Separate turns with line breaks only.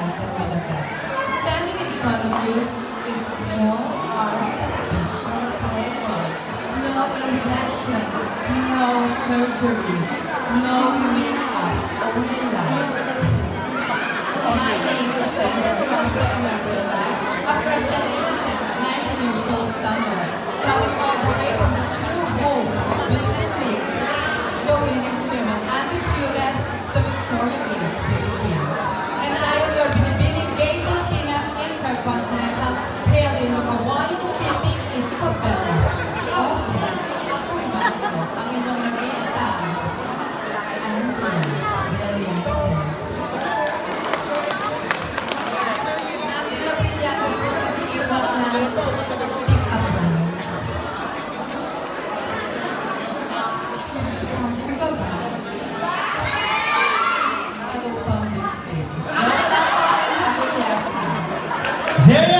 life and be the best. Standing in front of you is no artificial flavor, no injection, no surgery, no makeup, only life. My name is Brenda Crosby and my real life, a fresh and innocent 19 years old stunner, coming all the way from the true homes of beautiful makers, the women's women undisputed, the Victoria Games beauty queens. And I am your binibining gay Filipinas intercontinental, hailing Makawayan City, Isabela. Oh, ako ba ang inyong nag-iisa? Anthony Villalobos. Ang Filipinas po na nag-iiwag na pick-up line. Sounding ka ba? Ano pang dikit? Joke lang po and happy fiesta.
Zeria